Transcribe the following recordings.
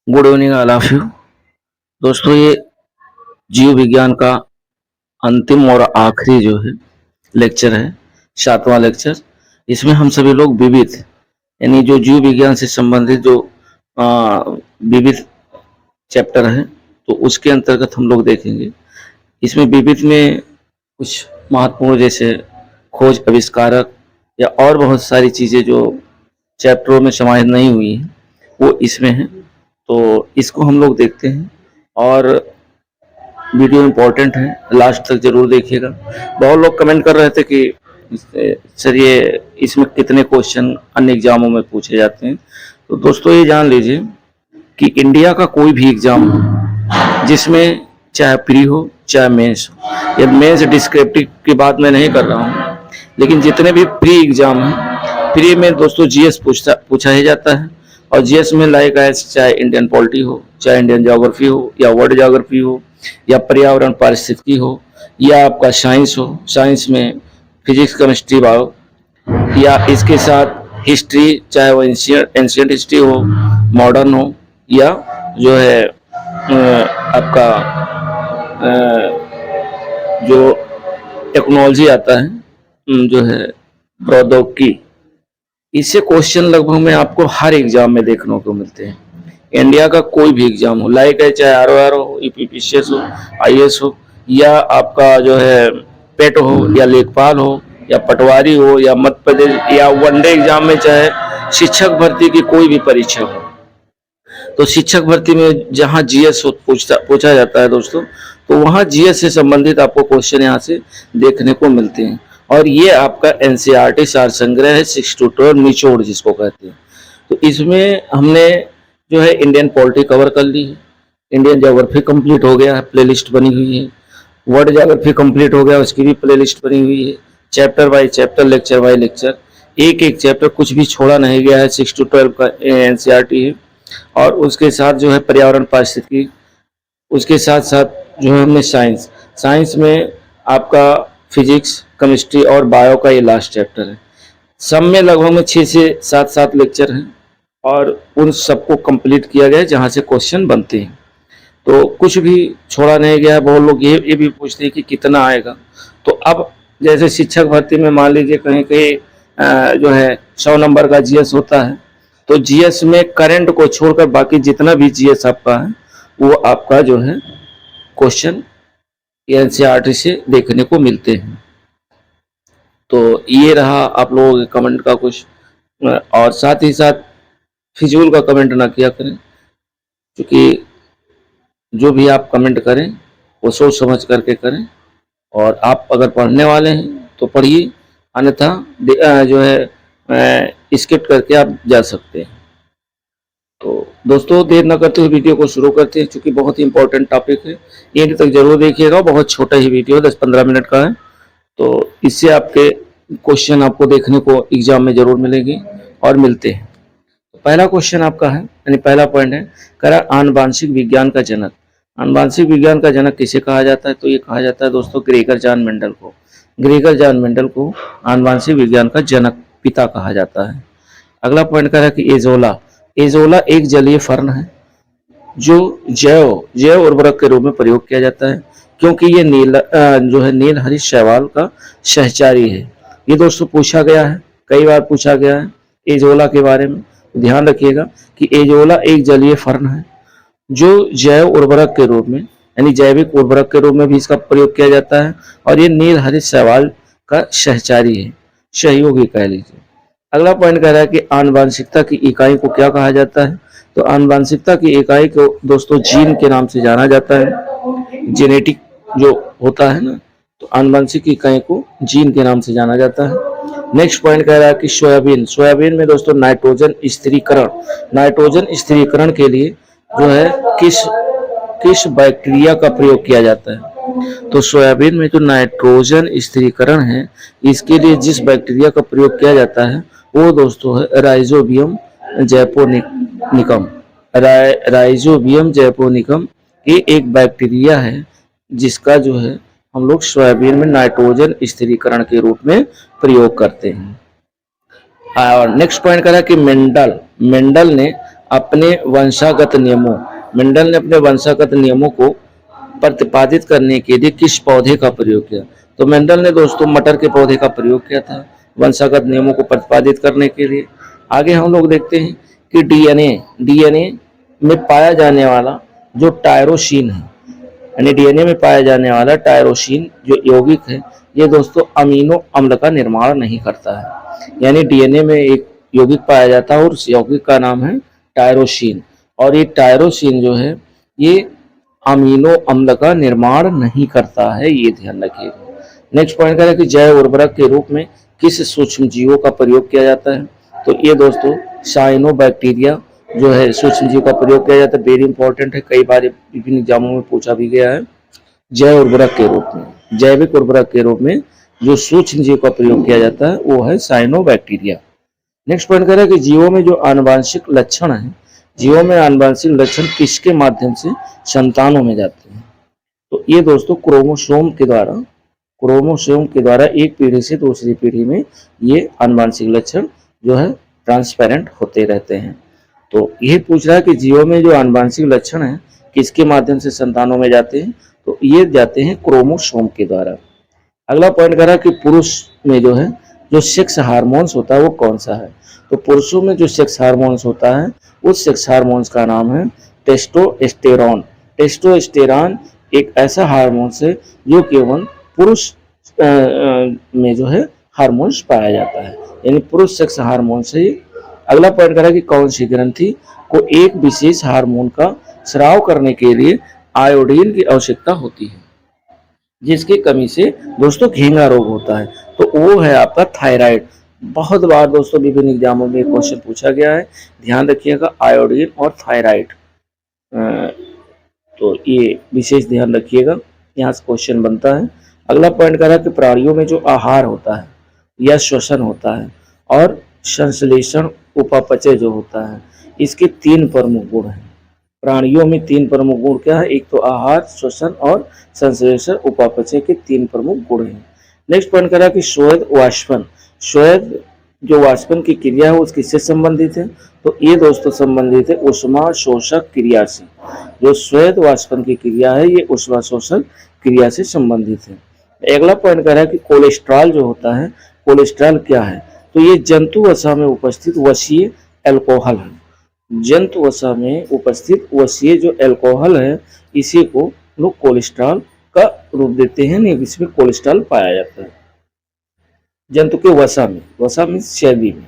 Good evening all of you. दोस्तों, ये जीव विज्ञान का अंतिम और आखिरी जो है लेक्चर है, 7वां लेक्चर। इसमें हम सभी लोग विविध यानी जो जीव विज्ञान से संबंधित जो विविध चैप्टर है तो उसके अंतर्गत हम लोग देखेंगे। इसमें विविध में कुछ महत्वपूर्ण जैसे खोज, आविष्कारक या और बहुत सारी चीज़ें जो चैप्टरों में समाहित नहीं हुई हैं वो इसमें है, तो इसको हम लोग देखते हैं। और वीडियो इम्पोर्टेंट है, लास्ट तक जरूर देखिएगा। बहुत लोग कमेंट कर रहे थे कि सर ये इसमें कितने क्वेश्चन अन्य एग्जामों में पूछे जाते हैं। तो दोस्तों ये जान लीजिए कि इंडिया का कोई भी एग्जाम हो जिसमें चाहे प्री हो चाहे मेंस हो, या मेंस डिस्क्रिप्टिव की बात मैं नहीं कर रहा हूँ, लेकिन जितने भी प्री एग्जाम हैं, प्री में दोस्तों जीएस पूछा ही जाता है। और जीएस में लाइक चाहे इंडियन पॉलिटी हो, चाहे इंडियन ज्योग्राफी हो, या वर्ल्ड ज्योग्राफी हो, या पर्यावरण पारिस्थितिकी हो, या आपका साइंस हो, साइंस में फिजिक्स, केमिस्ट्री, बायो, या इसके साथ हिस्ट्री, चाहे वो एंशियंट हिस्ट्री हो, मॉडर्न हो, या जो है आपका जो टेक्नोलॉजी आता है जो है प्रौद्योगिकी, इससे क्वेश्चन लगभग में आपको हर एग्जाम में देखने को मिलते हैं। इंडिया का कोई भी एग्जाम हो, लाइक है चाहे आरओआर हो, ईपीपीसीएस हो, आईएएस हो, या आपका जो है पेट हो, या लेखपाल हो, या पटवारी हो, या मध्य प्रदेश, या वनडे एग्जाम में चाहे शिक्षक भर्ती की कोई भी परीक्षा हो, तो शिक्षक भर्ती में जहाँ जीएस पूछा जाता है दोस्तों, तो वहाँ जीएस से संबंधित आपको क्वेश्चन यहाँ से देखने को मिलते हैं। और ये आपका एनसीईआरटी सार संग्रह है 6 to 12 निचोड़ जिसको कहते हैं। तो इसमें हमने जो है इंडियन पॉलिटी कवर कर ली है, इंडियन ज्योग्राफी कंप्लीट हो गया है, प्लेलिस्ट बनी हुई है, वर्ल्ड ज्योग्राफी कंप्लीट हो गया, उसकी भी प्लेलिस्ट बनी हुई है, chapter by chapter, lecture by lecture, एक एक चैप्टर कुछ भी छोड़ा नहीं गया है। 6 to 12 का एनसीईआरटी है। और उसके साथ जो है पर्यावरण पारिस्थितिकी, उसके साथ साथ जो है हमने साइंस में आपका फिजिक्स, केमिस्ट्री और बायो का ये लास्ट चैप्टर है। सब में लगभग में 6 से 7 लेक्चर हैं और उन सबको कंप्लीट किया गया है जहाँ से क्वेश्चन बनते हैं, तो कुछ भी छोड़ा नहीं गया है। बहुत लोग ये भी पूछते हैं कि कितना आएगा। तो अब जैसे शिक्षक भर्ती में मान लीजिए कहीं कहीं जो है 100 नंबर का जीएस होता है, तो जीएस में करंट को छोड़कर बाकी जितना भी जीएस आपका है वो आपका जो है क्वेश्चन एनसीईआरटी से देखने को मिलते हैं। तो ये रहा आप लोगों के कमेंट का कुछ, और साथ ही साथ फिजूल का कमेंट ना किया करें, क्योंकि जो भी आप कमेंट करें वो सोच समझ करके करें। और आप अगर पढ़ने वाले हैं तो पढ़िए, अन्यथा जो है स्किप करके आप जा सकते हैं। तो दोस्तों देर न करते हुए वीडियो को शुरू करते हैं, क्योंकि बहुत ही इंपॉर्टेंट टॉपिक है। एंड तक जरूर देखिएगा, बहुत छोटा ही वीडियो 10-15 मिनट का है, तो इससे आपके क्वेश्चन आपको देखने को एग्जाम में जरूर मिलेंगे और मिलते हैं। तो पहला क्वेश्चन आपका है, यानी पहला पॉइंट है, कह रहा आनुवांशिक विज्ञान का जनक। आनुवांशिक विज्ञान का जनक किसे कहा जाता है? तो ये कहा जाता है दोस्तों ग्रेगर जॉन मेंडल को। ग्रेगर जॉन मेंडल को आनुवांशिक विज्ञान का जनक, पिता कहा जाता है। अगला पॉइंट कह रहा है कि एजोला एक जलीय फर्न है जो जैव उर्वरक के रूप में प्रयोग किया जाता है, क्योंकि ये जो है नील हरित शैवाल का सहचारी है। ये दोस्तों पूछा गया है, कई बार पूछा गया है एजोला के बारे में। ध्यान रखिएगा कि एजोला एक जलीय फर्न है जो जैव उर्वरक के रूप में, यानी जैविक उर्वरक के रूप में भी इसका प्रयोग किया जाता है, और ये नील हरित शैवाल का सहचारी है, सहयोगी कह लीजिए। अगला पॉइंट कह रहा है कि आनुवांशिकता की इकाई को क्या कहा जाता है? तो आनुवांशिकता की इकाई को दोस्तों जीन के नाम से जाना जाता है। जेनेटिक जो होता है ना, तो आनुवांशिक इकाई को जीन के नाम से जाना जाता है। नेक्स्ट पॉइंट कह रहा है कि सोयाबीन में दोस्तों नाइट्रोजन स्थिरीकरण के लिए जो है किस बैक्टीरिया का प्रयोग किया जाता है? तो सोयाबीन में जो नाइट्रोजन स्थिरीकरण है, इसके लिए जिस बैक्टीरिया का प्रयोग किया जाता है वो दोस्तों है राइजोबियम जैपोनिकम। ये एक बैक्टीरिया है जिसका जो है हम लोग सोयाबीन में नाइट्रोजन स्थिरीकरण के रूप में प्रयोग करते हैं। और नेक्स्ट पॉइंट करा कि मेंडल ने अपने वंशागत नियमों मेंडल ने अपने वंशागत नियमों को प्रतिपादित करने के लिए किस पौधे का प्रयोग किया? तो मेंडल ने दोस्तों मटर के पौधे का प्रयोग किया था वंशागत नियमों को प्रतिपादित करने के लिए। आगे हम लोग देखते हैं कि डीएनए में पाया जाने वाला जो टायरोसिन है, यानी डीएनए में पाया जाने वाला टायरोसिन जो यौगिक है, ये दोस्तों अमीनो अम्ल का निर्माण नहीं करता है। यानी डीएनए में एक यौगिक पाया जाता है और उस यौगिक का नाम है टायरोसिन, और ये टायरोसिन जो है ये अमीनो अम्ल का निर्माण नहीं करता है, ये ध्यान रखिएगा। नेक्स्ट पॉइंट है कि जैव उर्वरक के रूप में किस सूक्ष्म जीवों का प्रयोग किया जाता है? तो ये दोस्तों साइनोबैक्टीरिया जो है सूक्ष्म जीव का प्रयोग किया जाता है। वेरी इंपॉर्टेंट है, कई बार विभिन्न एग्जामों में पूछा भी गया है। जैव उर्वरक के रूप में, जैविक उर्वरक के रूप में जो सूक्ष्म जीव का प्रयोग किया जाता है वो है साइनोबैक्टीरिया। नेक्स्ट पॉइंट कह रहा है कि जीवों में जो आनुवांशिक लक्षण है, जीवों में आनुवांशिक लक्षण किसके माध्यम से संतानों में जाते हैं? तो ये दोस्तों क्रोमोसोम के द्वारा एक पीढ़ी से दूसरी पीढ़ी में ये आनुवांशिक लक्षण जो है ट्रांसपेरेंट होते रहते हैं। तो ये पूछ रहा है कि जीवों में जो आनुवांशिक लक्षण है किसके माध्यम से संतानों में जाते हैं? तो ये जाते हैं क्रोमोसोम के द्वारा। अगला पॉइंट कह रहा है कि पुरुष में जो है जो सेक्स हार्मोन्स होता है वो कौन सा है? तो पुरुषों में जो सेक्स हार्मोन्स होता है उस सेक्स हार्मोन्स का नाम है टेस्टोस्टेरॉन। टेस्टोस्टेरॉन एक ऐसा हार्मोन्स है जो केवल पुरुष में जो है हार्मोन्स पाया जाता है, यानी पुरुष सेक्स हार्मोन से। अगला पॉइंट करा कि कौन सी ग्रंथि को एक विशेष हार्मोन का स्राव करने के लिए आयोडीन की आवश्यकता होती है, जिसकी कमी से दोस्तों घेंगा रोग होता है? तो वो है आपका थायराइड। बहुत बार दोस्तों विभिन्न एग्जामों में क्वेश्चन पूछा गया है, ध्यान रखिएगा आयोडीन और थायराइड, तो ये विशेष ध्यान रखिएगा, यहाँ से क्वेश्चन बनता है। अगला पॉइंट कह रहा है कि प्राणियों में जो आहार होता है या श्वसन होता है और संश्लेषण उपापचय जो होता है, इसके 3 प्रमुख गुण हैं। प्राणियों में 3 प्रमुख गुण क्या है? एक तो आहार, श्वसन और संश्लेषण उपापचय के 3 प्रमुख गुण हैं। नेक्स्ट पॉइंट कह रहा है कि श्वेत वाष्पन, श्वेत जो वाष्पन की क्रिया है वो किससे संबंधित है? तो ये दोस्तों संबंधित है ऊष्मा शोषक क्रिया से। जो श्वेत वाष्पन की क्रिया है ये ऊष्मा शोषक क्रिया से संबंधित है। अगला पॉइंट कह रहा है कि कोलेस्ट्रॉल जो होता है, कोलेस्ट्रॉल क्या है? तो ये जंतु वसा में उपस्थित वसीय एल्कोहल है। जंतु वसा में उपस्थित वसीय जो एल्कोहल है इसी को लोग कोलेस्ट्रॉल का रूप देते हैं, नहीं इसमें कोलेस्ट्रॉल पाया जाता है जंतु के वसा में चर्बी में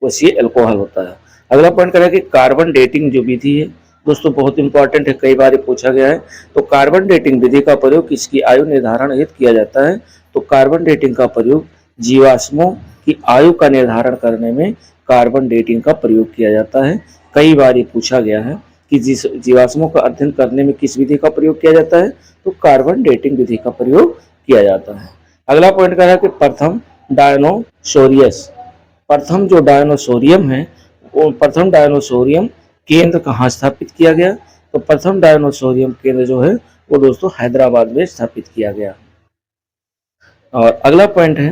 वसीय एल्कोहल होता है। अगला पॉइंट करें कि कार्बन डेटिंग जो विधि है दोस्तों बहुत इंपॉर्टेंट है, कई बार पूछा गया है। तो कार्बन डेटिंग विधि का प्रयोग किसकी आयु निर्धारण हेतु किया जाता है? तो कार्बन डेटिंग का प्रयोग जीवाश्मों की आयु का निर्धारण करने में कार्बन डेटिंग का प्रयोग किया जाता है। कई बार ये पूछा गया है कि जीवाश्मों का अध्ययन करने में किस विधि का प्रयोग किया जाता है? तो कार्बन डेटिंग विधि का प्रयोग किया जाता है। अगला पॉइंट कह रहा है कि प्रथम डायनोसोरियस, प्रथम जो डायनोसोरियम है वो प्रथम डायनोसोरियम केंद्र कहाँ स्थापित किया गया? तो प्रथम डायनोसोरियम केंद्र जो है वो दोस्तों हैदराबाद में स्थापित किया गया। और अगला पॉइंट है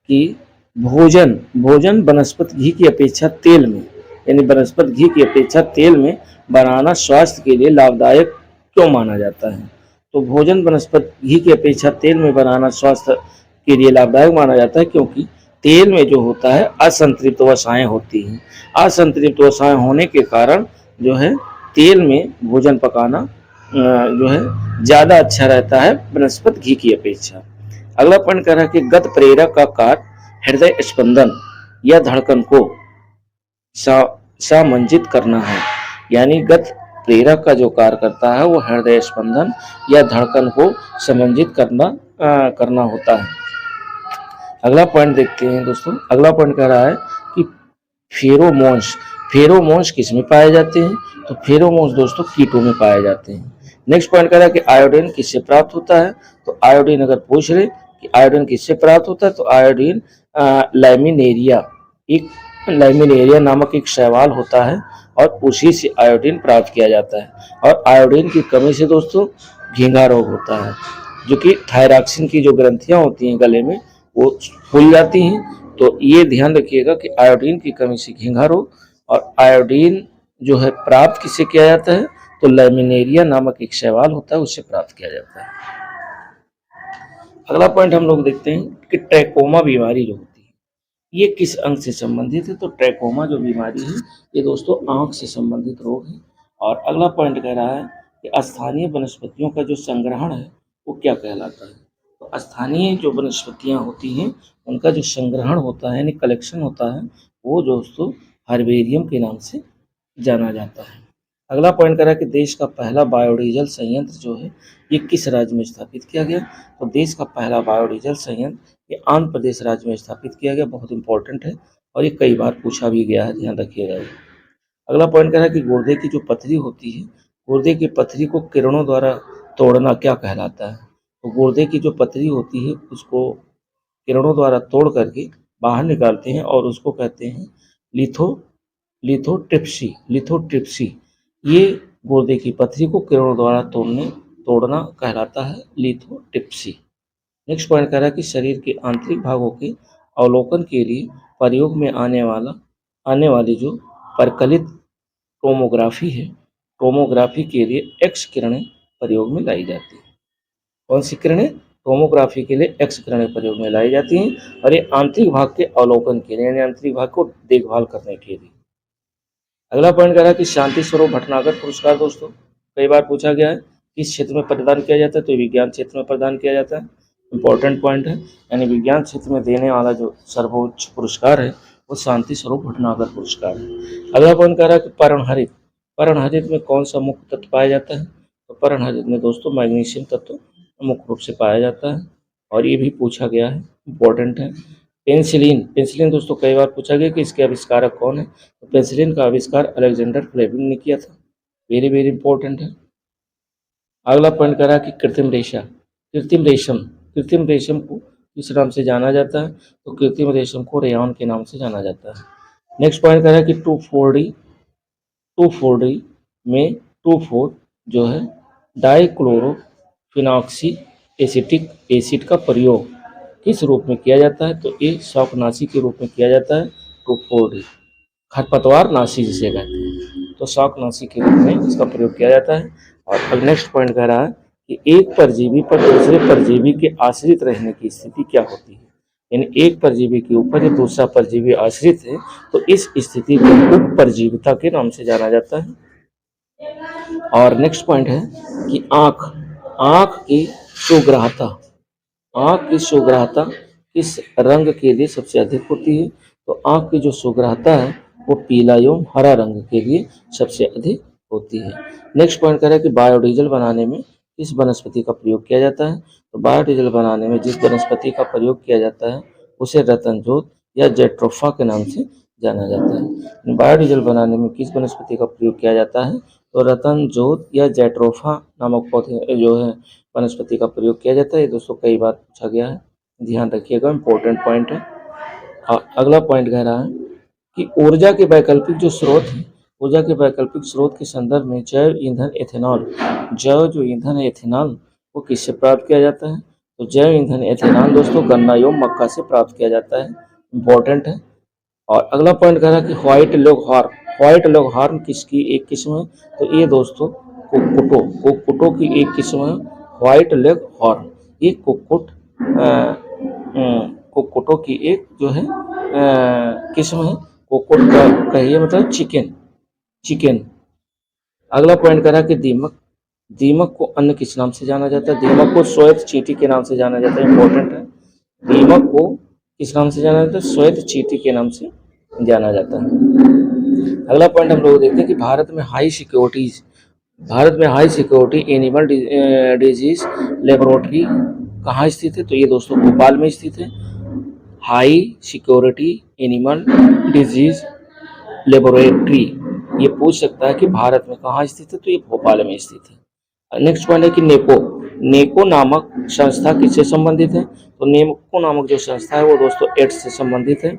कि भोजन वनस्पति घी की अपेक्षा तेल में, यानी वनस्पति घी की अपेक्षा तेल में बनाना स्वास्थ्य के लिए लाभदायक क्यों माना जाता है? तो भोजन वनस्पति घी की अपेक्षा तेल में बनाना स्वास्थ्य के लिए लाभदायक माना जाता है क्योंकि तेल में जो होता है असंतृप्त वसाएं होती हैं। असंतृप्त वसाएं होने के कारण जो है तेल में भोजन पकाना जो है ज़्यादा अच्छा रहता है वनस्पति घी की अपेक्षा। अगला पॉइंट कह रहा है कि गत प्रेरक का कार्य हृदय स्पंदन या धड़कन को सामंजित करना है, यानी गत प्रेरक का जो कार्य करता है वो हृदय स्पंदन या धड़कन को समंजित करना होता है। अगला पॉइंट देखते हैं दोस्तों। अगला पॉइंट कह रहा है कि फेरोमोन्स किस में पाए जाते हैं? तो फेरोमोन्स दोस्तों कीटों में पाए जाते हैं। नेक्स्ट पॉइंट कह रहा है कि आयोडीन किससे प्राप्त होता है? तो आयोडीन अगर पूछ रहे कि आयोडीन किससे प्राप्त होता है तो आयोडीन लैमिनेरिया नामक एक शैवाल होता है और उसी से आयोडीन प्राप्त किया जाता है। और आयोडीन की कमी से दोस्तों घेंघा रोग होता है, जो कि थायरॉक्सिन की जो ग्रंथियां होती हैं गले में वो फूल जाती हैं। तो ये ध्यान रखिएगा कि आयोडीन की कमी से घेंघा रोग और आयोडीन जो है प्राप्त किससे किया जाता है, तो लैमिनेरिया नामक एक शैवाल होता है, उससे प्राप्त किया जाता है। अगला पॉइंट हम लोग देखते हैं कि ट्रैकोमा बीमारी जो होती है ये किस अंग से संबंधित है, तो ट्रैकोमा जो बीमारी है ये दोस्तों आंख से संबंधित रोग है। और अगला पॉइंट कह रहा है कि स्थानीय वनस्पतियों का जो संग्रहण है वो क्या कहलाता है, तो स्थानीय जो वनस्पतियां होती हैं उनका जो संग्रहण होता है यानी कलेक्शन होता है वो दोस्तों हर्बेरियम के नाम से जाना जाता है। अगला पॉइंट करा कि देश का पहला बायोडीजल संयंत्र जो है ये किस राज्य में स्थापित किया गया, तो देश का पहला बायोडीजल संयंत्र ये आंध्र प्रदेश राज्य में स्थापित किया गया। बहुत इंपॉर्टेंट है और ये कई बार पूछा भी गया है, ध्यान रखिएगा। अगला पॉइंट कह रहा है कि गुर्दे की जो पथरी होती है, गुर्दे की पथरी को किरणों द्वारा तोड़ना क्या कहलाता है, तो गुर्दे की जो पथरी होती है उसको किरणों द्वारा तोड़ करके बाहर निकालते हैं और उसको कहते हैं लिथोट्रिप्सी। ये गुर्दे की पथरी को किरणों द्वारा तोड़ना कहलाता है लिथोट्रिप्सी। नेक्स्ट पॉइंट कह रहा है कि शरीर के आंतरिक भागों के अवलोकन के लिए प्रयोग में आने वाली जो परकलित टोमोग्राफी है, टोमोग्राफी के लिए एक्स किरणें प्रयोग में लाई जाती है। कौन सी किरणें, टोमोग्राफी के लिए एक्स किरणें प्रयोग में लाई जाती हैं और ये आंतरिक भाग के अवलोकन के लिए यानी आंतरिक भाग को देखभाल करने के लिए। अगला पॉइंट कह रहा है कि शांति स्वरूप भटनागर पुरस्कार दोस्तों कई बार पूछा गया है, किस क्षेत्र में प्रदान किया जाता है, तो विज्ञान क्षेत्र में प्रदान किया जाता है। इंपॉर्टेंट पॉइंट है, यानी विज्ञान क्षेत्र में देने वाला जो सर्वोच्च पुरस्कार है वो शांति स्वरूप भटनागर पुरस्कार है। अगला पॉइंट कह रहा है कि पर्णहरित में कौन सा मुख्य तत्व पाया जाता है, तो पर्णहरित में दोस्तों मैग्नीशियम तत्व मुख्य रूप से पाया जाता है और ये भी पूछा गया है, इंपॉर्टेंट है। पेंसिलिन दोस्तों कई बार पूछा गया कि इसके आविष्कारक कौन है, तो पेंसिलिन का आविष्कार अलेक्जेंडर फ्लेमिंग ने किया था। वेरी वेरी इंपॉर्टेंट है। अगला पॉइंट करा कि कृत्रिम रेशम को किस नाम से जाना जाता है, तो कृत्रिम रेशम को रेयॉन के नाम से जाना जाता है। नेक्स्ट पॉइंट करा कि 2,4-D में 2,4 जो है डाइक्लोरोफिनॉक्सी एसिटिक एसिड का प्रयोग किस रूप में किया जाता है, तो ये शौकनाशी के रूप में किया जाता है। 2,4-D खरपतवार नाशी जिसे कहते हैं, तो शौकनाशी के रूप में इसका प्रयोग किया जाता है। और अब नेक्स्ट पॉइंट कह रहा है कि एक परजीवी पर दूसरे परजीवी के आश्रित रहने की स्थिति क्या होती है, यानी एक परजीवी के ऊपर जब दूसरा परजीवी आश्रित है तो इस स्थिति को उपपरजीविता के नाम से जाना जाता है। और नेक्स्ट पॉइंट है कि आंख की सुग्राहता किस रंग के लिए सबसे अधिक होती है, तो आंख की जो सुग्राहता है वो पीला एवं हरा रंग के लिए सबसे अधिक होती है। नेक्स्ट पॉइंट कह रहा है कि बायोडीजल बनाने में किस वनस्पति का प्रयोग किया जाता है, तो बायोडीजल बनाने में जिस वनस्पति का प्रयोग किया जाता है उसे रतनजोत या जेट्रोफा के नाम से जाना जाता है। बायोडीजल बनाने में किस वनस्पति का प्रयोग किया जाता है, तो रतनजोत या जेट्रोफा नामक पौधे जो है वनस्पति का प्रयोग किया जाता है। ये दोस्तों कई बार पूछा गया है, ध्यान रखिएगा, इंपॉर्टेंट पॉइंट है। अगला पॉइंट कह रहा है कि ऊर्जा के वैकल्पिक जो स्रोत है, ऊर्जा के वैकल्पिक स्रोत के संदर्भ में जैव ईंधन एथेनॉल को किससे प्राप्त किया जाता है, तो जैव ईंधन एथेनॉल दोस्तों गन्ना एवं मक्का से प्राप्त किया जाता है, इंपॉर्टेंट है। और अगला पॉइंट कह रहा है कि व्हाइट लॉग हॉर्न किसकी एक किस्म है, तो ये दोस्तों कुक्कुटों की एक किस्म है व्हाइट लेग हॉर्न। ये कुक्कुटों की एक जो है किस्म है, कुक्कुट का कहिए मतलब चिकन। अगला पॉइंट करा कि दीमक को अन्य किस नाम से जाना जाता है, दीमक को श्वेत चींटी के नाम से जाना जाता है, इंपॉर्टेंट है। दीमक को किस नाम से जाना जाता है, श्वेत चींटी के नाम से जाना जाता है। अगला पॉइंट हम लोग देखते हैं कि भारत में high security animal disease laboratory कहाँ स्थित है, तो ये दोस्तों भोपाल में स्थित है। High security animal disease laboratory ये पूछ सकता है कि भारत में कहाँ स्थित है, तो ये भोपाल में स्थित है। नेक्स्ट पॉइंट है कि नेको नामक संस्था किससे संबंधित है, तो नेको नामक जो संस्था है वो दोस्तों एड्स से संबंधित है,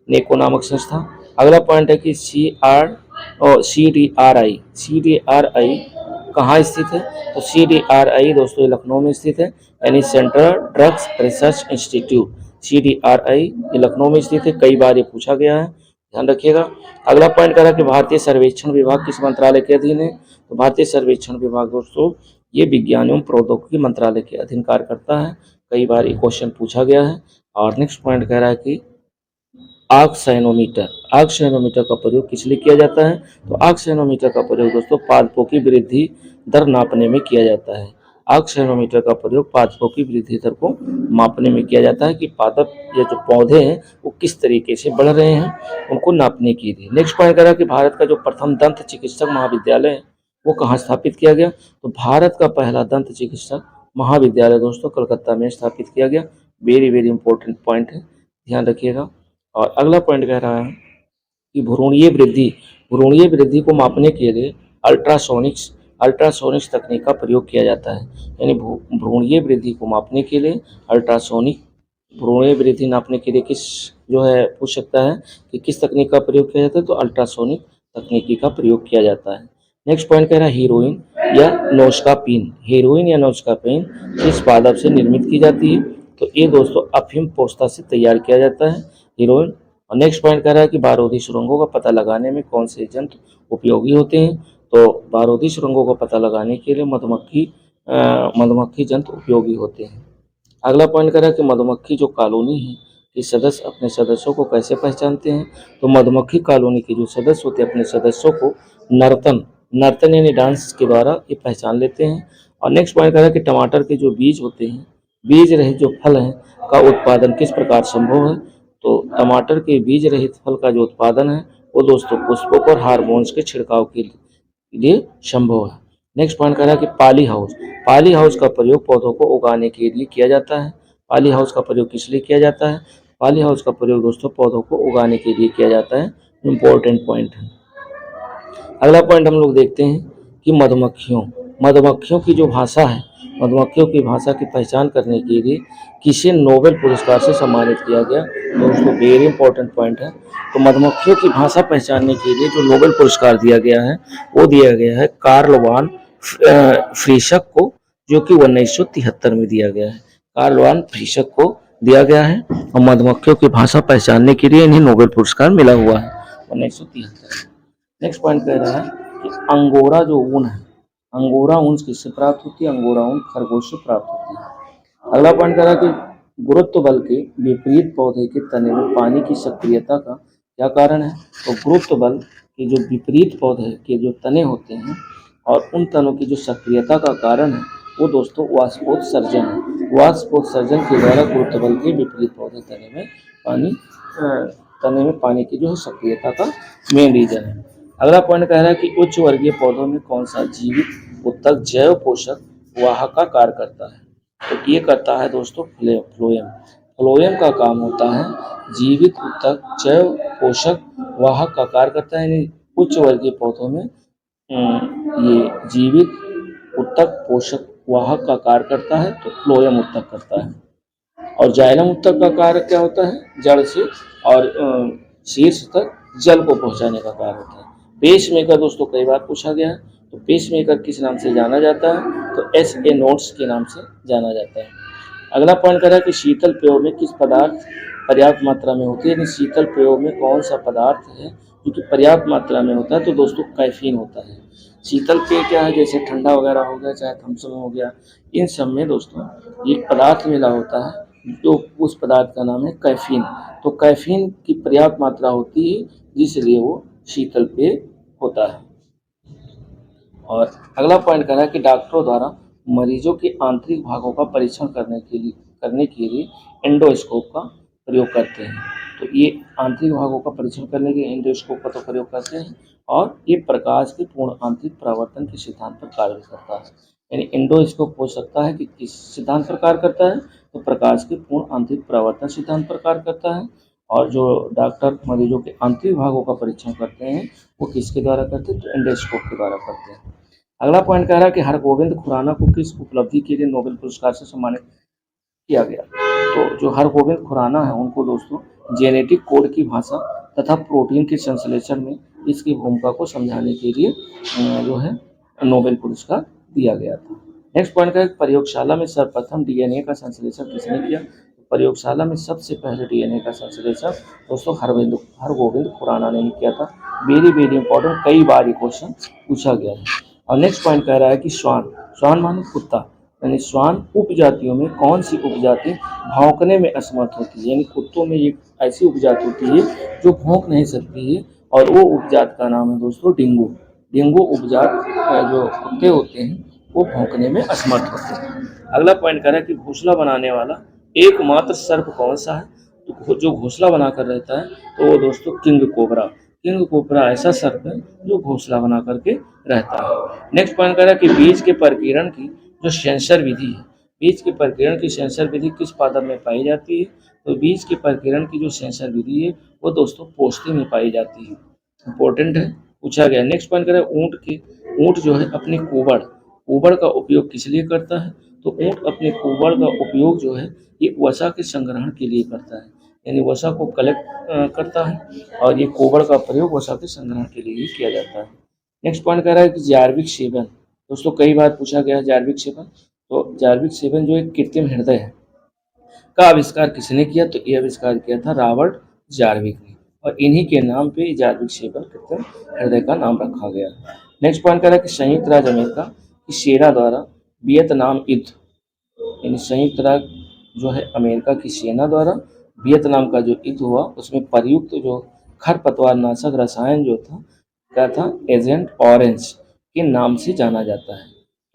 नेको नामक संस्था। अगला पॉइंट है कि CDRI कहाँ स्थित है, तो CDRI दोस्तों लखनऊ में स्थित है, यानी central drugs research institute. CDRI ये लखनऊ में स्थित है, कई बार ये पूछा गया है। ध्यान रखिएगा। अगला पॉइंट कह रहा है कि भारतीय सर्वेक्षण विभाग किस मंत्रालय के अधीन है? तो भारतीय सर्वेक्षण विभाग दोस्तों ये विज्ञान एवं प्रौद्योगिकी मंत्रालय के अधीन कार्य करता है। कई बार ये क्वेश्चन पूछा गया है। और नेक्स्ट पॉइंट कह रहा है कि आक्सैनोमीटर का प्रयोग किस लिए किया जाता है? तो आक्सैनोमीटर का प्रयोग दोस्तों पादपों की वृद्धि दर नापने में किया जाता है। आक्सैनोमीटर का प्रयोग पादपों की वृद्धि दर को मापने में किया जाता है कि पादप या जो पौधे हैं वो किस तरीके से बढ़ रहे हैं, उनको नापने के लिए। नेक्स्ट पॉइंट कह रहा है कि भारत का जो प्रथम दंत चिकित्सक महाविद्यालय है वो कहाँ स्थापित किया गया? तो भारत का पहला दंत चिकित्सक महाविद्यालय दोस्तों कलकत्ता में स्थापित किया गया। वेरी वेरी इंपॉर्टेंट पॉइंट है, ध्यान रखिएगा। और अगला पॉइंट कह रहा है कि भ्रूणीय वृद्धि को मापने के लिए अल्ट्रासोनिक्स तकनीक का प्रयोग किया जाता है। यानी भ्रूणीय वृद्धि को मापने के लिए भ्रूणीय वृद्धि नापने के लिए किस जो है पूछ सकता है कि किस तकनीक का प्रयोग किया जाता है? तो अल्ट्रासोनिक तकनीकी का प्रयोग किया जाता है। नेक्स्ट पॉइंट कह रहा है हीरोइन या नोस्कापीन किस पादप से निर्मित की जाती है? तो ये दोस्तों अफीम पोस्ता से तैयार किया जाता है हीरोइन। और नेक्स्ट पॉइंट कह रहा है कि बारूदी सुरंगों का पता लगाने में कौन से यंत्र उपयोगी होते हैं? तो बारूदी सुरंगों का पता लगाने के लिए मधुमक्खी यंत्र उपयोगी होते हैं। अगला पॉइंट कह रहा है कि मधुमक्खी जो कॉलोनी है कि सदस्य अपने सदस्यों को कैसे पहचानते हैं? तो मधुमक्खी कॉलोनी के जो सदस्य होते हैं अपने सदस्यों को नर्तन यानी डांस के द्वारा ये पहचान लेते हैं। और नेक्स्ट पॉइंट कह रहा है कि टमाटर के जो बीज होते हैं, बीज रहित जो फल हैं का उत्पादन किस प्रकार संभव है? तो टमाटर के बीज रहित फल का जो उत्पादन है वो दोस्तों पुष्पों और हार्मोन्स के छिड़काव के लिए संभव है। नेक्स्ट पॉइंट कह रहा है कि पाली हाउस का प्रयोग पौधों को उगाने के लिए किया जाता है। पाली हाउस का प्रयोग किस लिए किया जाता है? पाली हाउस का प्रयोग दोस्तों पौधों को उगाने के लिए किया जाता है। इंपॉर्टेंट पॉइंट है। अगला पॉइंट हम लोग देखते हैं कि मधुमक्खियों की जो भाषा है, मधुमक्खियों की भाषा की पहचान करने के लिए किसे नोबेल पुरस्कार से सम्मानित किया गया? दोस्तों वेरी इंपॉर्टेंट पॉइंट है। तो मधुमक्खियों की भाषा पहचानने के लिए जो नोबेल पुरस्कार दिया गया है वो दिया गया है कार्ल वान फ्रीशक को, जो कि 1973 में दिया गया है। कार्ल वान फ्रीशक को दिया गया है और मधुमक्खियों की भाषा पहचानने के लिए इन्हें नोबेल पुरस्कार मिला हुआ है 1973। नेक्स्ट पॉइंट कह रहा है कि अंगोरा जो ऊन है, अंगोरा ऊन किससे प्राप्त होती है? अंगोरा ऊन खरगोश से प्राप्त होती है। अगला पॉइंट कह रहा है कि गुरुत्व बल के विपरीत पौधे के तने में पानी की सक्रियता का क्या कारण है? तो गुरुत्व बल के जो विपरीत पौधे के जो तने होते हैं और उन तनों की जो सक्रियता का कारण है वो दोस्तों वाष्पोत्सर्जन है। वाष्पोत्सर्जन के द्वारा गुरुत्व बल के विपरीत पौधे तने में पानी की जो है सक्रियता का मेन रीजन है। अगला पॉइंट कह रहा है कि उच्च वर्गीय पौधों में कौन सा जीवित उत्तक जैव पोषक वाहक का कार्य करता है? तो ये करता है दोस्तों फ्लोएम। फ्लोएम का काम होता है जीवित उत्तक जैव पोषक वाहक का कार्य करता है। यानी उच्च वर्गीय पौधों में ये जीवित उत्तक पोषक वाहक का कार्य करता है, तो फ्लोएम उत्तक करता है। और जाइलम उत्तक का कार्य क्या होता है? जड़ से और शीर्ष तक जल को पहुंचाने का कार्य होता है। पेस मेकर दोस्तों कई बार पूछा गया है, तो पेस मेकर किस नाम से जाना जाता है? तो SA नोड्स के नाम से जाना जाता है। अगला पॉइंट कर रहा है कि शीतल पेयों में किस पदार्थ पर्याप्त मात्रा में होती है? यानी शीतल पेयों में कौन सा पदार्थ है जो कि पर्याप्त मात्रा में होता है? तो दोस्तों कैफीन होता है। शीतल पेय क्या है? जैसे ठंडा वगैरह हो गया, चाहे थम्स अप हो गया, इन सब में दोस्तों एक पदार्थ मिला होता है जो उस पदार्थ का नाम है कैफीन। तो कैफीन की पर्याप्त मात्रा होती है जिसलिए वो शीतल पेय होता है। और अगला पॉइंट कह रहा है कि डॉक्टरों द्वारा मरीजों के आंतरिक भागों का परीक्षण करने के लिए एंडोस्कोप का प्रयोग करते हैं। तो ये आंतरिक भागों का परीक्षण करने के लिए एंडोस्कोप का तो प्रयोग करते हैं और ये प्रकाश के पूर्ण आंतरिक परावर्तन के सिद्धांत पर कार्य करता है। यानी एंडोस्कोप हो सकता है कि किस सिद्धांत पर कार्य करता है? तो प्रकाश के पूर्ण आंतरिक परावर्तन सिद्धांत पर कार्य करता है। और जो डॉक्टर मरीजों के आंतरिक भागों का परीक्षण करते हैं वो किसके द्वारा करते हैं? तो एंडोस्कोप के द्वारा करते हैं। अगला पॉइंट कह रहा है कि हरगोविंद खुराना को किस उपलब्धि के लिए नोबेल पुरस्कार से सम्मानित किया गया? तो जो हरगोविंद खुराना है उनको दोस्तों जेनेटिक कोड की भाषा तथा प्रोटीन के संश्लेषण में इसकी भूमिका को समझाने के लिए जो है नोबेल पुरस्कार दिया गया था। नेक्स्ट पॉइंट का प्रयोगशाला में सर्वप्रथम DNA का संश्लेषण किसने किया? प्रयोगशाला में सबसे पहले डीएनए का संश्लेषण दोस्तों हरगोविंद खुराना ने ही किया था। वेरी वेरी इंपॉर्टेंट, कई बार ये क्वेश्चन पूछा गया है। और नेक्स्ट पॉइंट कह रहा है कि श्वान माने कुत्ता, यानी श्वान उपजातियों में कौन सी उपजाति भौंकने में असमर्थ होती है, यानी कुत्तों में एक ऐसी उपजाति होती है जो भौंक नहीं सकती है, और वो उपजात का नाम है दोस्तों डिंगो। डिंगो उपजात जो कुत्ते होते हैं वो भौंकने में असमर्थ होते हैं। अगला पॉइंट कह रहा है कि घोंसला बनाने वाला एकमात्र सर्प कौन सा है, तो जो घोंसला बनाकर रहता है तो वो दोस्तों किंग कोबरा। किंग कोबरा ऐसा सर्प है जो घोंसला बना करके रहता है। नेक्स्ट पॉइंट कह रहा है कि बीज के प्रकीर्णन की जो सेंसर विधि है, बीज के प्रकीर्णन की सेंसर विधि किस पादप में पाई जाती है, तो बीज के प्रकीर्णन की जो सेंसर विधि है वो दोस्तों पोस्ती में पाई जाती है। इंपॉर्टेंट है, पूछा गया। नेक्स्ट पॉइंट करें ऊंट जो है अपने कुबड़ का उपयोग किस लिए करता है, तो ऊंट अपने कुबड़ का उपयोग जो है ये वसा के संग्रहण के लिए करता है, यानी वसा को कलेक्ट करता है, और ये कुबड़ का प्रयोग वसा के संग्रहण के लिए ही किया जाता है। नेक्स्ट पॉइंट कह रहा है कि जार्विक सेवन, दोस्तों कई बार पूछा गया है जार्विक सेवन। तो जार्विक सेवन जो एक कृत्रिम हृदय है का आविष्कार किसने किया, तो ये आविष्कार किया था रॉबर्ट जार्विक ने, और इन्हीं के नाम पे जार्विक सेवन कृत्रिम हृदय का नाम रखा गया। नेक्स्ट पॉइंट कह रहा है कि संयुक्त राज्य अमेरिका की सेना द्वारा वियतनाम युद्ध, यानी संयुक्त राज्य जो है अमेरिका की सेना द्वारा वियतनाम का जो युद्ध हुआ उसमें प्रयुक्त जो खरपतवार नाशक रसायन जो था क्या था, एजेंट ऑरेंज के नाम से जाना जाता है।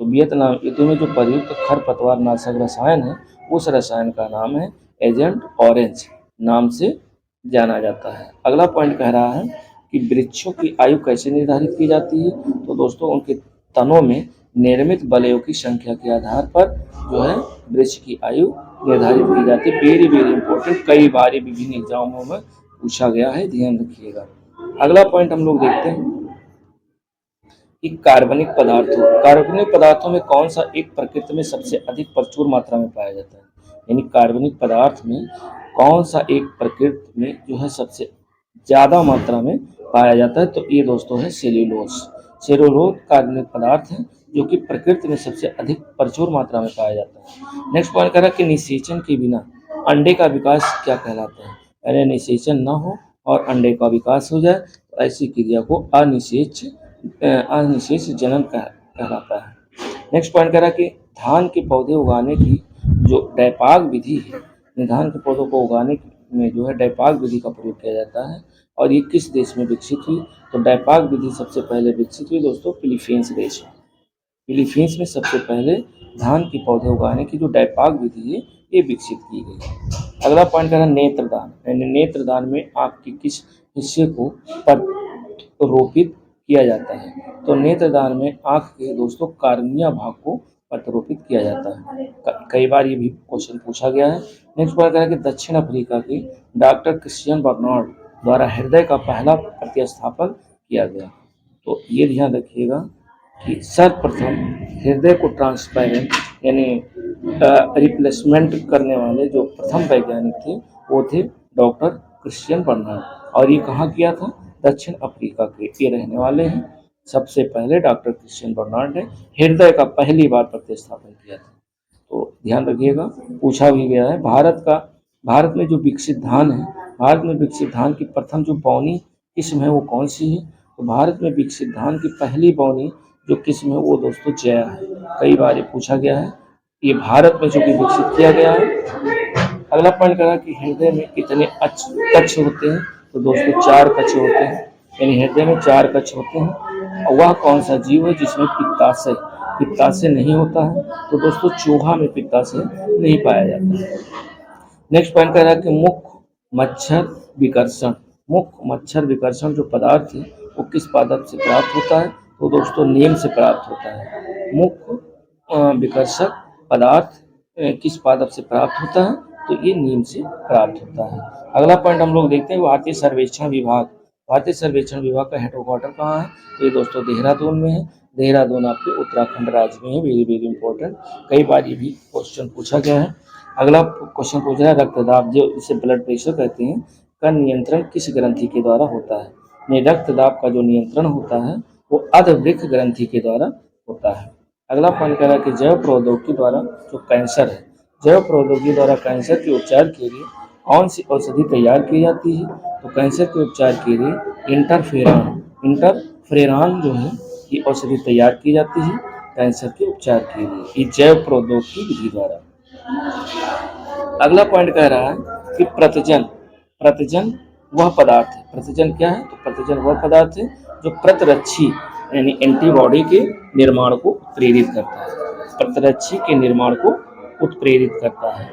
तो वियतनाम युद्ध में जो प्रयुक्त खरपतवार नाशक रसायन है उस रसायन का नाम है एजेंट ऑरेंज नाम से जाना जाता है। अगला पॉइंट कह रहा है कि वृक्षों की आयु कैसे निर्धारित की जाती है, तो दोस्तों उनके तनों में निर्मित बलयों की संख्या के आधार पर जो है वृक्ष की आयु निर्धारित की जाती है। वेरी वेरी इंपॉर्टेंट, कई बार ये विभिन्न एग्जामों में पूछा गया है, ध्यान रखिएगा। अगला पॉइंट हम लोग देखते हैं कि कार्बनिक पदार्थों में कौन सा एक प्रकृति में सबसे अधिक प्रचुर मात्रा में पाया जाता है, यानी कार्बनिक पदार्थ में कौन सा एक प्रकृति में जो है सबसे ज्यादा मात्रा में पाया जाता है, तो ये दोस्तों है सेल्यूलोज। सेल्यूलोज कार्बनिक पदार्थ है जो कि प्रकृति में सबसे अधिक प्रचुर मात्रा में पाया जाता है। नेक्स्ट पॉइंट कह रहा है कि निषेचन के बिना अंडे का विकास क्या कहलाता है, यानी निषेचन न हो और अंडे का विकास हो जाए तो ऐसी क्रिया को अनिषेच जनन कहलाता है। नेक्स्ट पॉइंट कह रहा है कि धान के पौधे उगाने की जो डैपाग विधि है, धान के पौधों को उगाने में जो है डैपाग विधि का प्रयोग किया जाता है, और ये किस देश में विकसित हुई, तो डैपाग विधि सबसे पहले विकसित हुई दोस्तों फिलीपींस देश में। फिलीपींस में सबसे पहले धान के पौधे उगाने की जो डैपाग विधि है ये विकसित की गई। अगला पॉइंट कह रहा है नेत्रदान, यानी नेत्रदान में आँख के किस हिस्से को प्रत्यारोपित किया जाता है, तो नेत्रदान में आँख के दोस्तों कार्निया भाग को प्रत्यारोपित किया जाता है। कई बार ये भी क्वेश्चन पूछा गया है। नेक्स्ट बात है कि दक्षिण अफ्रीका के डॉक्टर क्रिश्चियन बर्नार्ड द्वारा हृदय का पहला प्रतिस्थापन किया गया। तो ये ध्यान रखिएगा कि सर्वप्रथम हृदय को ट्रांसपेरेंट यानी रिप्लेसमेंट करने वाले जो प्रथम वैज्ञानिक थे वो थे डॉक्टर क्रिश्चियन बर्नार्ड, और ये कहाँ किया था, दक्षिण अफ्रीका के ये रहने वाले हैं। सबसे पहले डॉक्टर क्रिश्चियन बर्नार्ड ने हृदय का पहली बार प्रतिस्थापन किया था। तो ध्यान रखिएगा, पूछा भी गया है भारत में जो विकसित धान है, भारत में विकसित धान की प्रथम जो बौनी किस्म है वो कौन सी है, तो भारत में विकसित धान की पहली बौनी जो किस्म है वो दोस्तों जया है। कई बार ये पूछा गया है, ये भारत में जो कि विकसित किया गया है। अगला पॉइंट करा कि हृदय में कितने कक्ष होते हैं, तो दोस्तों 4 कक्ष होते हैं, यानी हृदय में 4 कक्ष होते हैं। और वह कौन सा जीव है जिसमें पित्ताशय नहीं होता है, तो दोस्तों चूहा में पित्ताशय नहीं पाया जाता है। नेक्स्ट पॉइंट कह रहा है कि मुख्य मच्छर विकर्षण जो पदार्थ है वो किस पादप से प्राप्त होता है, तो दोस्तों नीम से प्राप्त होता है। मुख्य विकर्षक पदार्थ किस पादप से प्राप्त होता है, तो ये नीम से प्राप्त होता है। अगला पॉइंट हम लोग देखते हैं भारतीय सर्वेक्षण विभाग का हेडक्वार्टर कहाँ है, तो ये दोस्तों देहरादून में है। देहरादून आपके उत्तराखंड राज्य में है। वेरी वेरी इंपॉर्टेंट, कई बार ये भी क्वेश्चन पूछा गया है। अगला क्वेश्चन पूछ रहा है रक्तदाब, जो इसे ब्लड प्रेशर कहते हैं, का नियंत्रण किस ग्रंथि के द्वारा होता है। रक्तदाब का जो नियंत्रण होता है वो अधवृक्क ग्रंथि के द्वारा होता है। अगला पॉइंट कह रहा है कि जैव प्रौद्योगिकी द्वारा जो कैंसर है, जैव प्रौद्योगिकी द्वारा कैंसर के उपचार के लिए कौन सी औषधि तैयार की जाती है? तो कैंसर के उपचार के लिए इंटरफेरान जो है ये औषधि तैयार की जाती है कैंसर के उपचार के लिए, ये जैव प्रौद्योगिकी विधि द्वारा। अगला पॉइंट कह रहा है कि प्रतिजन प्रतिजन वह पदार्थ है। प्रतिजन क्या है? तो प्रतिजन वह पदार्थ है जो प्रतिरक्षी यानी एंटीबॉडी के निर्माण को प्रेरित करता है। प्रतिरक्षी के निर्माण को उत्प्रेरित करता है।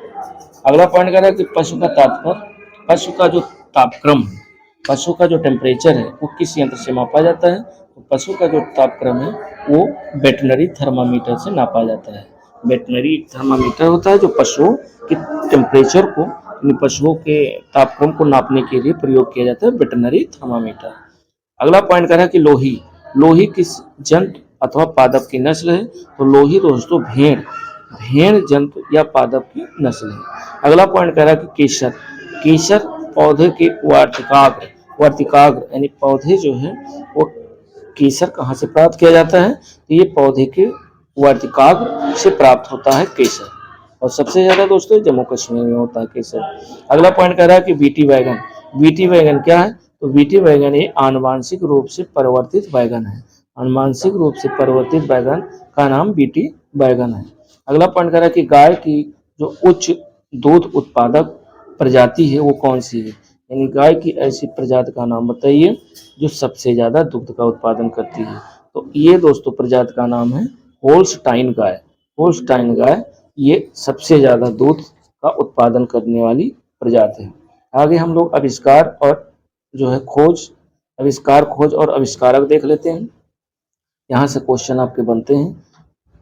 अगला पॉइंट कह रहा है कि पशु का तापक्रम, पशु का जो तापक्रम है, पशु का जो टेम्परेचर है वो किस यंत्र से मापा जाता है? तो पशु का जो तापक्रम है वो वेटनरी थर्मामीटर से नापा जाता है। वेटनरी थर्मामीटर होता है जो पशुओं के टेम्परेचर को, पशुओं के तापक्रम को नापने के लिए प्रयोग किया जाता है, वेटनरी थर्मामीटर। अगला पॉइंट कर रहा है कि लोही, लोही किस जंतु अथवा पादप की नस्ल है? तो लोही दोस्तों भेड़ जंतु या पादप की नस्ल है। अगला पॉइंट कह रहा है कि केसर, केसर पौधे के वर्तिकाग्र यानी पौधे जो है वो केसर कहाँ से प्राप्त किया जाता है? तो ये पौधे के वर्तिकाग्र से प्राप्त होता है केसर, और सबसे ज्यादा दोस्तों जम्मू कश्मीर में होता है केसर। अगला पॉइंट कह रहा है कि बीटी बैगन, बीटी बैगन क्या है? तो बीटी बैगन ये आनुवांशिक रूप से परिवर्तित बैगन है। आनुवांशिक रूप से परिवर्तित बैगन का नाम बीटी बैगन है। अगला पॉइंट कह रहा है कि गाय की जो उच्च दूध उत्पादक प्रजाति है वो कौन सी है? यानी गाय की ऐसी प्रजाति का नाम बताइए जो सबसे ज्यादा दुग्ध का उत्पादन करती है। तो ये दोस्तों प्रजाति का नाम है होल्स्टाइन गाय। होल्स्टाइन गाय ये सबसे ज्यादा दूध का उत्पादन करने वाली प्रजाति है। आगे हम लोग आविष्कार और जो है आविष्कार खोज और आविष्कारक देख लेते हैं। यहाँ से क्वेश्चन आपके बनते हैं।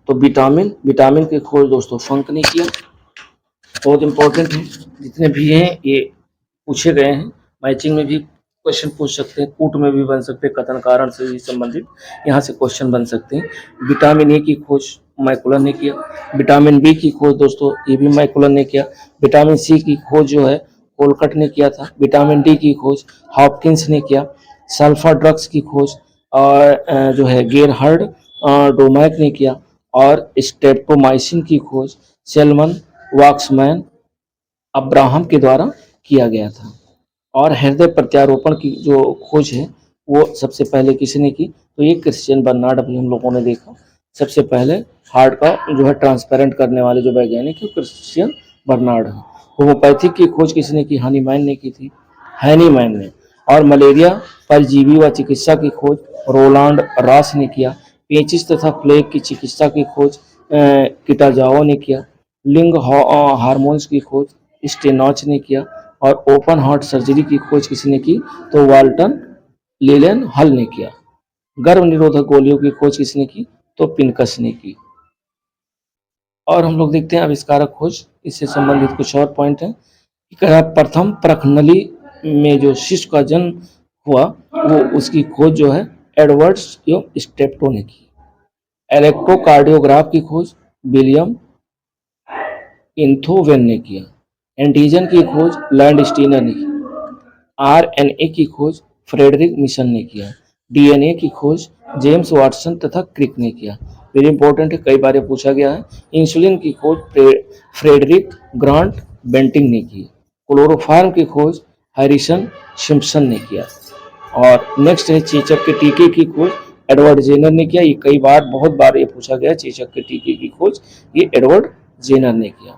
तो विटामिन की खोज दोस्तों फंक ने किया, बहुत इंपॉर्टेंट है। जितने भी हैं ये पूछे गए हैं, मैचिंग में भी क्वेश्चन पूछ सकते हैं, कूट में भी बन सकते हैं, कथन कारण से भी संबंधित यहाँ से क्वेश्चन बन सकते हैं। विटामिन ए की खोज मैकुलर ने किया। विटामिन बी की खोज दोस्तों ये भी मैकुलर ने किया। विटामिन सी की खोज जो है कोलकट ने किया था। विटामिन डी की खोज हॉपकिंस ने किया। सल्फर ड्रग्स की खोज और जो है गेरहार्ड डोमैक ने किया। और स्ट्रेप्टोमाइसिन की खोज सेल्मन वॉक्समैन अब्राहम के द्वारा किया गया था। और हृदय प्रत्यारोपण की जो खोज है वो सबसे पहले किसने की? तो ये क्रिश्चियन बर्नार्ड अभी हम लोगों ने देखा। सबसे पहले हार्ट का जो है ट्रांसपेरेंट करने वाले जो वैज्ञानिक है क्रिश्चियन बर्नार्ड है। होम्योपैथिक की खोज किसने की? हैनीमैन ने की थी, हैनीमैन ने। और मलेरिया परजीवी व चिकित्सा की खोज रोलांड रॉस ने किया। पेचिस तथा प्लेग की चिकित्सा की खोज किटाजाओ ने किया। लिंग हार्मोन्स की खोज स्टेनॉच ने किया। और ओपन हार्ट सर्जरी की खोज किसने की? तो वाल्टन लेलेन हल ने किया। गर्भ निरोधक गोलियों की खोज किसने की? तो पिनकस ने की। और हम लोग देखते हैं आविष्कारक खोज, इससे संबंधित कुछ और पॉइंट है। प्रथम प्रखनली में जो शिशु का जन्म हुआ वो उसकी खोज जो है एडवर्ड्स स्टेप्टो ने की। इलेक्ट्रोकार्डियोग्राफ की खोज विलियम इंथोवेन ने किया। एंटीजन की खोज लैंडस्टीनर ने की। आरएनए की खोज फ्रेडरिक मिशन ने किया। डीएनए की खोज जेम्स वाटसन तथा क्रिक ने किया। वेरी इंपॉर्टेंट है, कई बार पूछा गया है। इंसुलिन की खोज फ्रेडरिक ग्रांट बेंटिंग ने की। क्लोरोफार्म की खोज हैरिसन सिम्पसन ने किया। और नेक्स्ट है चेचक के टीके की खोज एडवर्ड जेनर ने किया। ये कई बार बहुत बार ये पूछा गया, चेचक के टीके की खोज ये एडवर्ड जेनर ने किया।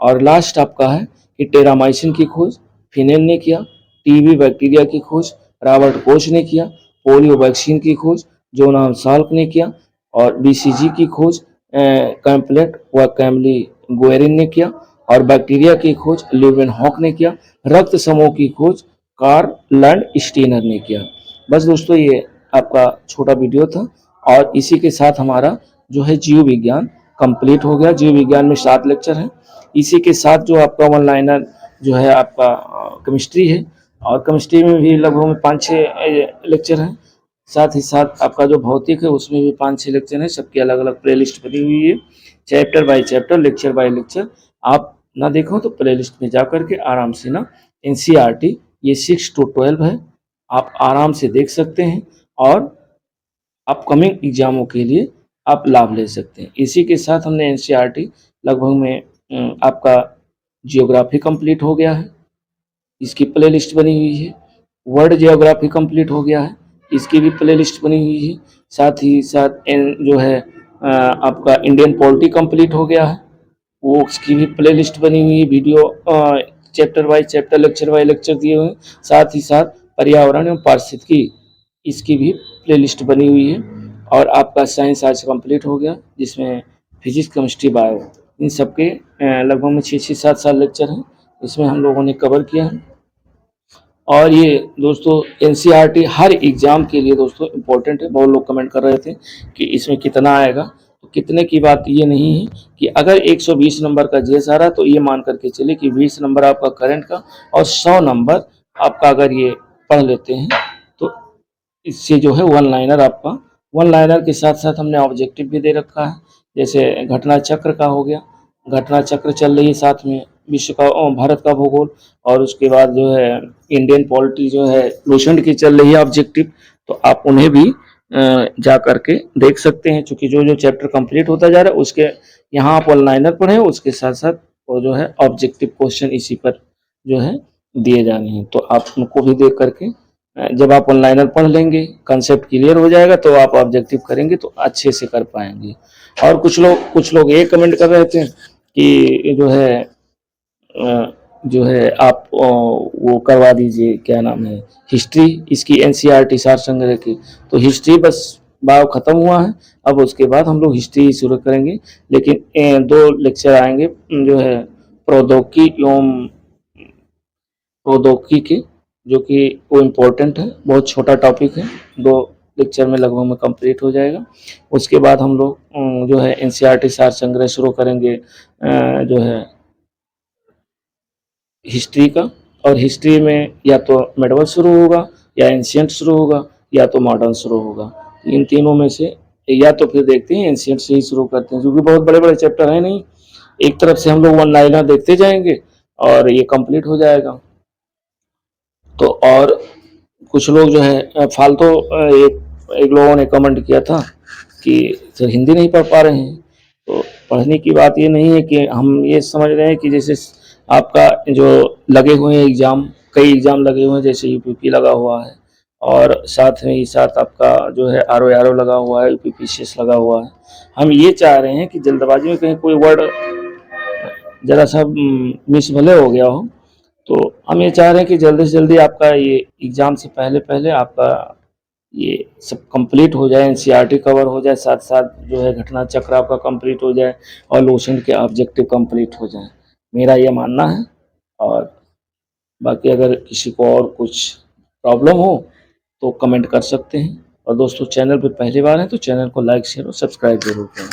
और लास्ट आपका है कि टेरामाइसिन की खोज फिनेल ने किया। टीबी बैक्टीरिया की खोज रॉबर्ट कोच ने किया। पोलियो वैक्सीन की खोज जोनाह साल्क ने किया। और बीसीजी की खोज कैम्पलेट व कैमली गोएरिन ने किया। और बैक्टीरिया की खोज ल्यूवेन हॉक ने किया। रक्त समूह की खोज कार्ल लैंड स्टीनर ने किया। बस दोस्तों ये आपका छोटा वीडियो था, और इसी के साथ हमारा जो है जीव विज्ञान कंप्लीट हो गया। जीव विज्ञान में 7 लेक्चर हैं। इसी के साथ जो आपका वन लाइनर जो है आपका केमिस्ट्री है, और केमिस्ट्री में भी लगभग 5-6 लेक्चर हैं। साथ ही साथ आपका जो भौतिक है उसमें भी 5-6 लेक्चर हैं। सबकी अलग अलग प्ले लिस्ट बनी हुई है, chapter by chapter, lecture by lecture. आप ना देखो तो प्ले लिस्ट में जा करके आराम से ना एनसीईआरटी ये 6 to 12 है, आप आराम से देख सकते हैं और अपकमिंग एग्जामों के लिए आप लाभ ले सकते हैं। इसी के साथ हमने एनसीईआरटी लगभग में आपका जियोग्राफी कंप्लीट हो गया है, इसकी प्ले लिस्ट बनी हुई है। वर्ल्ड जियोग्राफी कंप्लीट हो गया है, इसकी भी प्ले लिस्ट बनी हुई है। साथ ही साथ जो है आपका इंडियन पॉलिटी कंप्लीट हो गया है, वो उसकी भी प्ले लिस्ट बनी हुई है। Video chapter wise chapter, lecture wise lecture दिए हुए हैं। साथ ही साथ पर्यावरण एवं पारिस्थितिकी, इसकी भी प्ले लिस्ट बनी हुई है। और आपका साइंस आज कंप्लीट हो गया, जिसमें फिजिक्स, केमिस्ट्री, बायो, इन सबके लगभग में 6-7 लेक्चर हैं, इसमें हम लोगों ने कवर किया है। और ये दोस्तों एनसीईआरटी हर एग्जाम के लिए दोस्तों इम्पोर्टेंट है। बहुत लोग कमेंट कर रहे थे कि इसमें कितना आएगा, तो कितने की बात ये नहीं है कि अगर 120 नंबर का जीएस आ रहा तो ये मान करके चले कि 20 नंबर आपका करंट का और 100 नंबर आपका अगर ये पढ़ लेते हैं तो इससे जो है वन लाइनर आपका, वन लाइनर के साथ साथ हमने ऑब्जेक्टिव भी दे रखा है। जैसे घटना चक्र का हो गया, घटना चक्र चल रही है, साथ में विश्व का भारत का भूगोल, और उसके बाद जो है इंडियन पॉलिटी जो है लूसेंट की चल रही है ऑब्जेक्टिव, तो आप उन्हें भी जा करके देख सकते हैं। चूंकि जो जो चैप्टर कंप्लीट होता जा रहा है उसके यहाँ आप वन लाइनर पढ़ें, उसके साथ साथ वो जो है ऑब्जेक्टिव क्वेश्चन इसी पर जो है दिए जाने हैं, तो आप उनको भी देख करके जब आप वन लाइनर पढ़ लेंगे, कंसेप्ट क्लियर हो जाएगा, तो आप ऑब्जेक्टिव करेंगे तो अच्छे से कर पाएंगे। और कुछ लोग ये कमेंट कर रहे थे कि जो है आप वो करवा दीजिए, क्या नाम है, हिस्ट्री इसकी एनसीईआरटी सार संग्रह की। तो हिस्ट्री बस भाव खत्म हुआ है, अब उसके बाद हम लोग हिस्ट्री शुरू करेंगे। लेकिन 2 लेक्चर आएंगे जो है प्रौद्योगिकी के, जो कि वो इम्पोर्टेंट है, बहुत छोटा टॉपिक है, 2 लेक्चर में लगभग में कंप्लीट हो जाएगा। उसके बाद हम लोग जो है एनसीईआरटी सार संग्रह शुरू करेंगे जो है हिस्ट्री का। और हिस्ट्री में या तो मेडवल शुरू होगा, या एंशियंट शुरू होगा, या तो मॉडर्न शुरू होगा। इन तीनों में से या तो फिर देखते हैं एंशियंट से ही शुरू करते हैं, क्योंकि बहुत बड़े बड़े चैप्टर है नहीं, एक तरफ से हम लोग वन लाइनर देखते जाएंगे और ये कंप्लीट हो जाएगा। तो और कुछ लोग जो है फालतू एक लोगों ने कमेंट किया था कि सर हिंदी नहीं पढ़ पा रहे हैं। तो पढ़ने की बात ये नहीं है कि हम ये समझ रहे हैं कि जैसे आपका जो लगे हुए हैं एग्ज़ाम, कई एग्ज़ाम लगे हुए हैं, जैसे यूपीपी लगा हुआ है, और साथ में ही साथ आपका जो है आरओ लगा हुआ है, यूपीपीसीएस लगा हुआ है। हम ये चाह रहे हैं कि जल्दबाजी में कहीं कोई वर्ड ज़रा सा मिस भले हो गया हो, तो हम ये चाह रहे हैं कि जल्दी से जल्दी आपका ये एग्ज़ाम से पहले पहले आपका ये सब कंप्लीट हो जाए, एनसीईआरटी कवर हो जाए, साथ साथ जो है घटना चक्र आपका कंप्लीट हो जाए, और लूसेंट के ऑब्जेक्टिव कंप्लीट हो जाए, मेरा ये मानना है। और बाकी अगर किसी को और कुछ प्रॉब्लम हो तो कमेंट कर सकते हैं। और दोस्तों चैनल पे पहली बार हैं तो चैनल को लाइक, शेयर और सब्सक्राइब जरूर करें।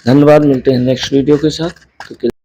धन्यवाद, मिलते हैं नेक्स्ट वीडियो के साथ। तो